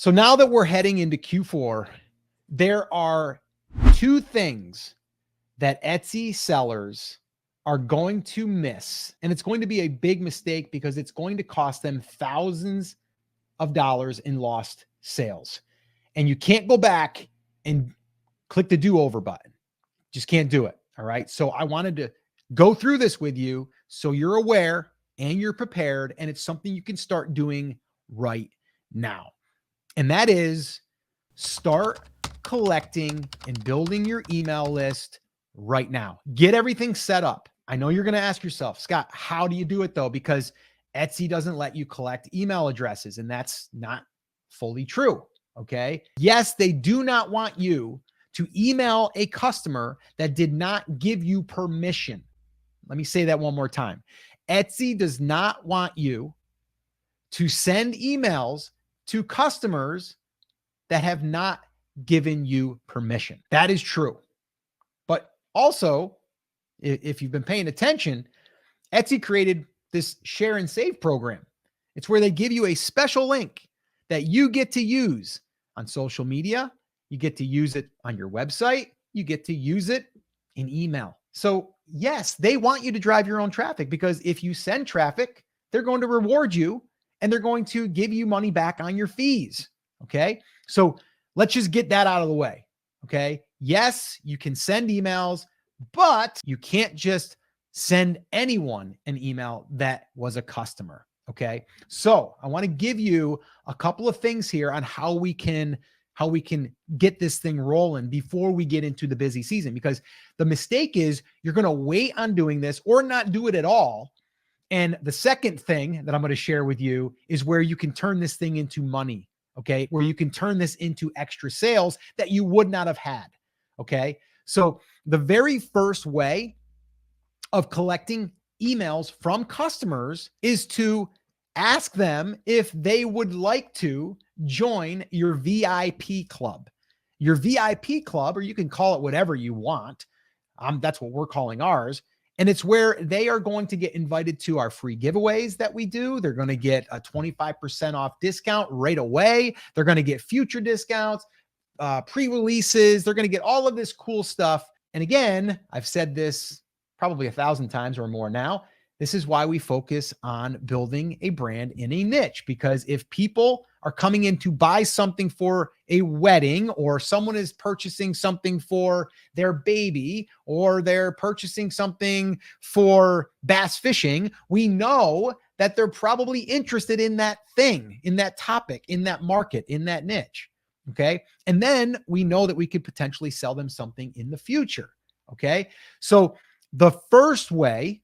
So now that we're heading into Q4, there are two things that Etsy sellers are going to miss. And it's going to be a big mistake because it's going to cost them thousands of dollars in lost sales. And you can't go back and click the do-over button. Just can't do it. All right. So I wanted to go through this with you so you're aware and you're prepared, and it's something you can start doing right now. And that is start collecting and building your email list right now. Get everything set up. I know you're going to ask yourself, Scott, how do you do it though? Because Etsy doesn't let you collect email addresses, and that's not fully true. Okay. Yes, they do not want you to email a customer that did not give you permission. Let me say that one more time. Etsy does not want you to send emails to customers that have not given you permission. That is true. But also, if you've been paying attention, Etsy created this share and save program. It's where they give you a special link that you get to use on social media. You get to use it on your website. You get to use it in email. So yes, they want you to drive your own traffic, because if you send traffic, they're going to reward you and they're going to give you money back on your fees. Okay. So let's just get that out of the way. Okay. Yes, you can send emails, but you can't just send anyone an email that was a customer. Okay. So I want to give you a couple of things here on how we can get this thing rolling before we get into the busy season, because the mistake is you're going to wait on doing this or not do it at all. And the second thing that I'm going to share with you is where you can turn this thing into money. Okay. Where you can turn this into extra sales that you would not have had. Okay. So the very first way of collecting emails from customers is to ask them if they would like to join your VIP club. Your VIP club, or you can call it whatever you want. That's what we're calling ours. And it's where they are going to get invited to our free giveaways that we do. They're going to get a 25% off discount right away. They're going to get future discounts, pre-releases. They're going to get all of this cool stuff. And again, I've said this probably 1,000 times or more now. This is why we focus on building a brand in a niche, because if people are coming in to buy something for a wedding, or someone is purchasing something for their baby, or they're purchasing something for bass fishing, we know that they're probably interested in that thing, in that topic, in that market, in that niche. Okay. And then we know that we could potentially sell them something in the future. Okay. So the first way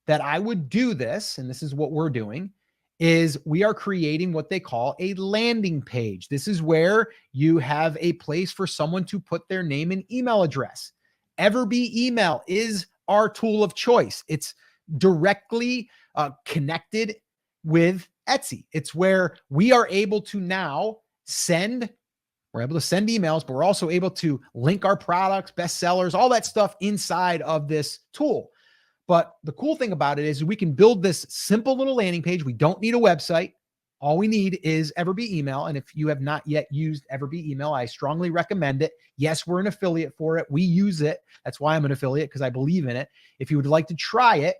that I would do this, and this is what we're doing, is we are creating what they call a landing page. This is where you have a place for someone to put their name and email address. Everbee email is our tool of choice. It's directly connected with Etsy. It's where we are able to now we're able to send emails, but we're also able to link our products, bestsellers, all that stuff inside of this tool. But the cool thing about it is we can build this simple little landing page. We don't need a website. All we need is Everbee email. And if you have not yet used Everbee email, I strongly recommend it. Yes, we're an affiliate for it. We use it. That's why I'm an affiliate, because I believe in it. If you would like to try it,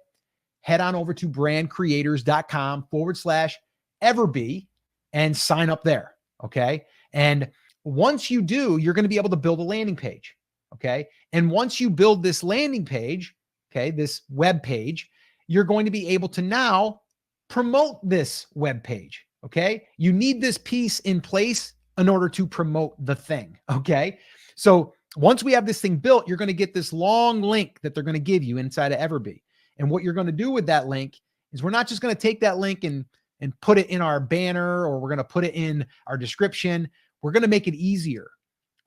head on over to brandcreators.com/Everbee and sign up there. Okay. And once you do, you're going to be able to build a landing page. Okay. And once you build this landing page, okay, this web page, you're going to be able to now promote this web page. Okay. You need this piece in place in order to promote the thing. Okay. So once we have this thing built, you're going to get this long link that they're going to give you inside of Everbee. And what you're going to do with that link is we're not just going to take that link and put it in our banner, or we're going to put it in our description. We're going to make it easier.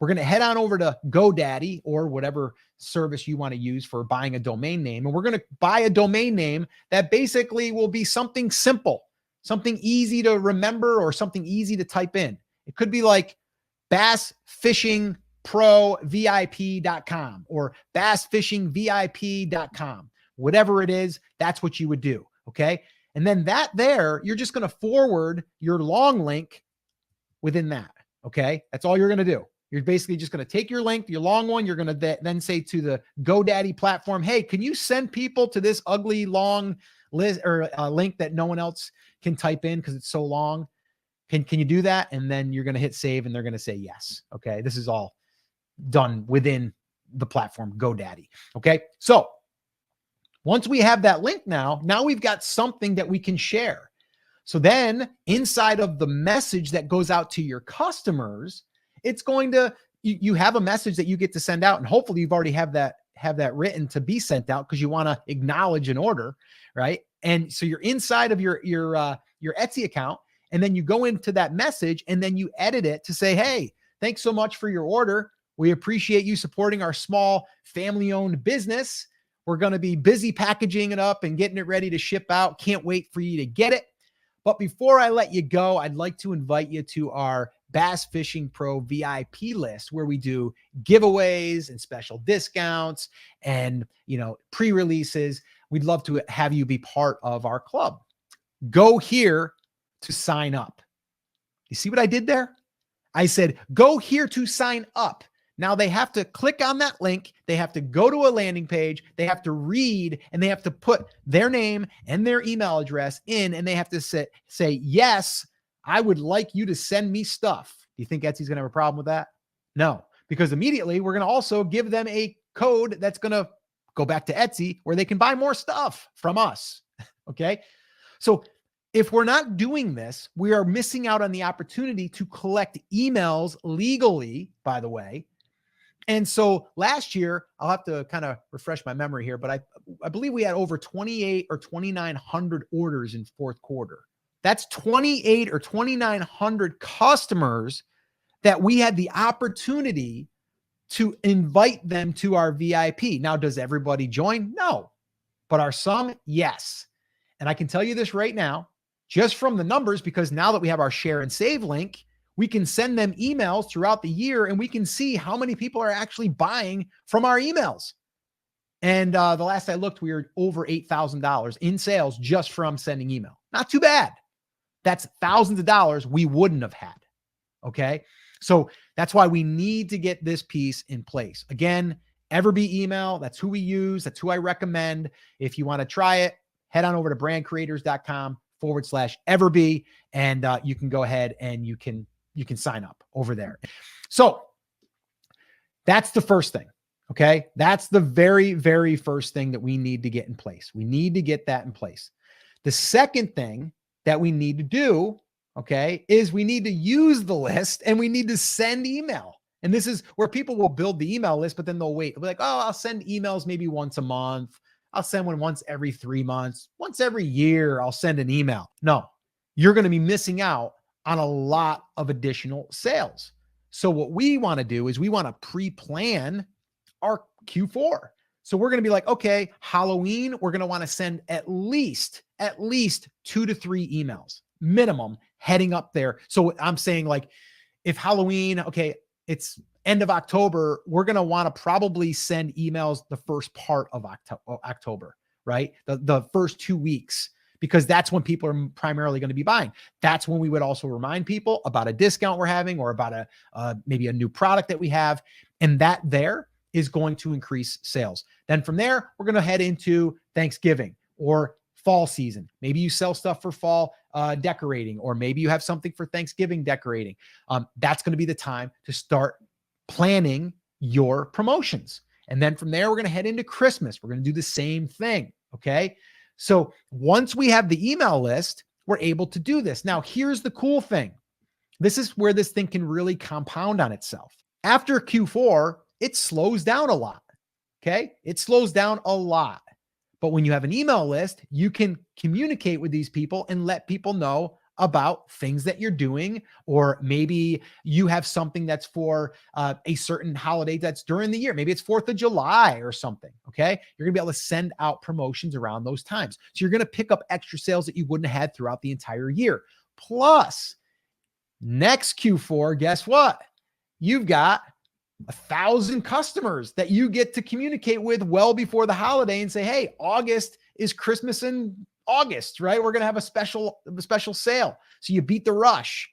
We're going to head on over to GoDaddy, or whatever service you want to use for buying a domain name. And we're going to buy a domain name that basically will be something simple, something easy to remember, or something easy to type in. It could be like bassfishingprovip.com or bassfishingvip.com. Whatever it is, that's what you would do. Okay. And then you're just going to forward your long link within that. Okay. That's all you're going to do. You're basically just going to take your link, your long one. You're going to then say to the GoDaddy platform, hey, can you send people to this ugly long list or link that no one else can type in because it's so long? Can you do that? And then you're going to hit save and they're going to say yes. Okay. This is all done within the platform GoDaddy. Okay. So once we have that link now we've got something that we can share. So then inside of the message that goes out to your customers, it's going to, you have a message that you get to send out, and hopefully you've already have that written to be sent out because you want to acknowledge an order, right? And so you're inside of your Etsy account, and then you go into that message and then you edit it to say, hey, thanks so much for your order. We appreciate you supporting our small family-owned business. We're going to be busy packaging it up and getting it ready to ship out. Can't wait for you to get it. But before I let you go, I'd like to invite you to our Bass Fishing Pro VIP list, where we do giveaways and special discounts and, pre-releases. We'd love to have you be part of our club. Go here to sign up. You see what I did there? I said, go here to sign up. Now they have to click on that link. They have to go to a landing page. They have to read, and they have to put their name and their email address in, and they have to say, yes, I would like you to send me stuff. Do you think Etsy's going to have a problem with that? No, because immediately we're going to also give them a code that's going to go back to Etsy where they can buy more stuff from us. Okay. So if we're not doing this, we are missing out on the opportunity to collect emails legally, by the way. And so last year, I'll have to kind of refresh my memory here, but I believe we had over 28 or 2,900 orders in fourth quarter. That's 28 or 2,900 customers that we had the opportunity to invite them to our VIP. Now, does everybody join? No. But are some? Yes. And I can tell you this right now, just from the numbers, because now that we have our share and save link, we can send them emails throughout the year and we can see how many people are actually buying from our emails. And the last I looked, we were over $8,000 in sales just from sending email. Not too bad. That's thousands of dollars we wouldn't have had. Okay. So that's why we need to get this piece in place. Again, Everbee email. That's who we use. That's who I recommend. If you want to try it, head on over to brandcreators.com/Everbee, and you can go ahead and you can sign up over there. So that's the first thing. Okay. That's the very, very first thing that we need to get in place. We need to get that in place. The second thing that we need to do, okay, is we need to use the list and we need to send email. And this is where people will build the email list, but then they'll wait. They'll be like, oh, I'll send emails maybe once a month. I'll send one once every 3 months. Once every year, I'll send an email. No, you're going to be missing out on a lot of additional sales. So what we want to do is we want to pre-plan our Q4. So we're going to be like, okay, Halloween, we're going to want to send at least 2 to 3 emails minimum heading up there. So I'm saying, like, if Halloween, okay, it's end of October, we're going to want to probably send emails the first part of October, right? The first 2 weeks, because that's when people are primarily going to be buying. That's when we would also remind people about a discount we're having or about maybe a new product that we have. And that there is going to increase sales. Then from there, we're going to head into Thanksgiving or fall season. Maybe you sell stuff for fall decorating, or maybe you have something for Thanksgiving decorating. That's going to be the time to start planning your promotions. And then from there, we're going to head into Christmas. We're going to do the same thing. Okay. So once we have the email list, we're able to do this. Now, here's the cool thing. This is where this thing can really compound on itself. After Q4, it slows down a lot. Okay. It slows down a lot. But when you have an email list, you can communicate with these people and let people know about things that you're doing, or maybe you have something that's for a certain holiday that's during the year. Maybe it's 4th of July or something. Okay. You're going to be able to send out promotions around those times. So you're going to pick up extra sales that you wouldn't have had throughout the entire year. Plus, next Q4, guess what? You've got 1,000 customers that you get to communicate with well before the holiday and say, hey, August is Christmas in August, right? We're going to have a special sale. So you beat the rush.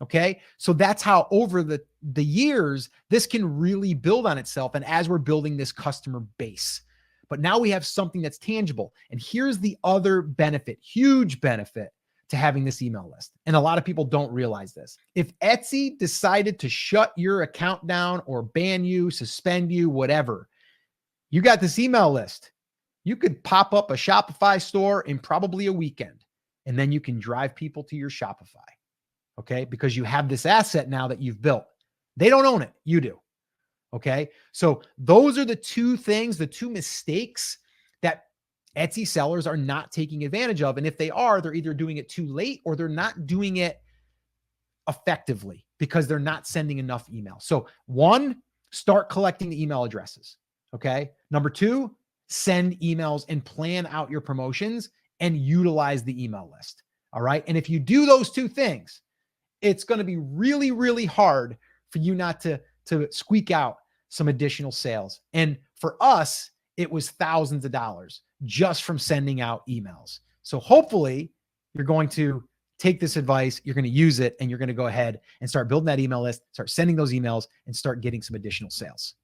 Okay. So that's how over the years, this can really build on itself. And as we're building this customer base, but now we have something that's tangible. And here's the other benefit, huge benefit to having this email list. And a lot of people don't realize this. If Etsy decided to shut your account down or ban you, suspend you, whatever, you got this email list. You could pop up a Shopify store in probably a weekend, and then you can drive people to your Shopify. Okay. Because you have this asset now that you've built. They don't own it. You do. Okay. So those are the two things, the two mistakes that Etsy sellers are not taking advantage of. And if they are, they're either doing it too late or they're not doing it effectively because they're not sending enough email. So one, start collecting the email addresses. Okay. Number two, send emails and plan out your promotions and utilize the email list. All right. And if you do those two things, it's going to be really, really hard for you not to squeak out some additional sales. And for us, it was thousands of dollars just from sending out emails. So hopefully you're going to take this advice, you're going to use it, and you're going to go ahead and start building that email list, start sending those emails, and start getting some additional sales.